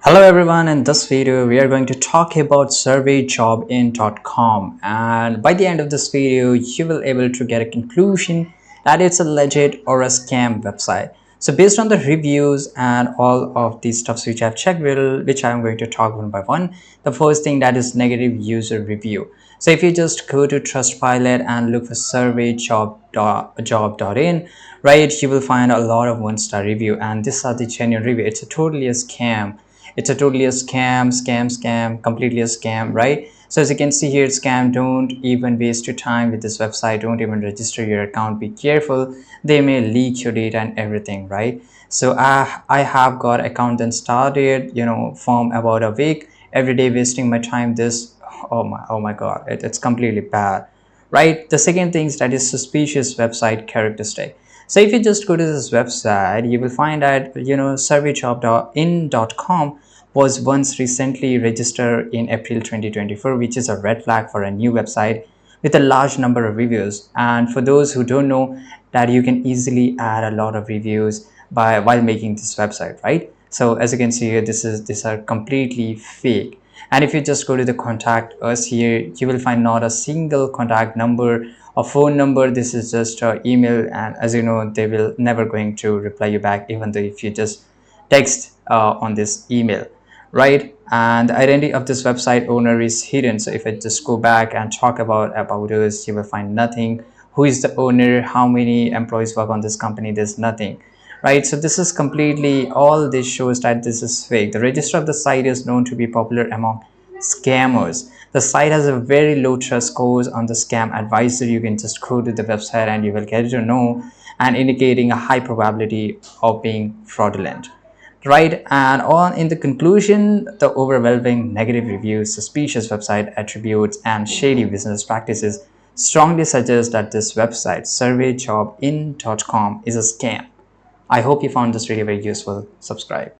Hello everyone, in this video we are going to talk about surveyjobin.com, and by the end of this video you will able to get a conclusion that it's a legit or a scam website. So based on the reviews and all of these stuffs which I've checked, which I'm going to talk one by one. The first thing, that is negative user review. So if you just go to Trustpilot and look for surveyjob.in, right, you will find a lot of one-star review, and these are the genuine review. It's a totally a scam. It's a totally a scam, completely a scam, right? So as you can see here, scam. Don't even waste your time with this website. Don't even register your account. Be careful, they may leak your data and everything, right? So I have got account then started, from about a week, every day wasting my time. This, oh my god, it's completely bad, right? The second thing is that is suspicious website characteristic. So if you just go to this website, you will find that surveyjob.in.com was once recently registered in April 2024, which is a red flag for a new website with a large number of reviews. And for those who don't know, that you can easily add a lot of reviews by while making this website, right? So as you can see here, these are completely fake. And if you just go to the contact us here, you will find not a single contact number or phone number. This is just email, and as you know, they will never going to reply you back, even though if you just text on this email, right? And the identity of this website owner is hidden. So if I just go back and talk about us, you will find nothing. Who is the owner, how many employees work on this company? There's nothing, right? So this is completely, all this shows that this is fake. The register of the site is known to be popular among scammers. The site has a very low trust scores on the scam advisor. You can just go to the website and you will get to know, and indicating a high probability of being fraudulent, right? And on in the conclusion, the overwhelming negative reviews, suspicious website attributes, and shady business practices strongly suggest that this website surveyjobin.com is a scam. I hope you found this video very useful. Subscribe.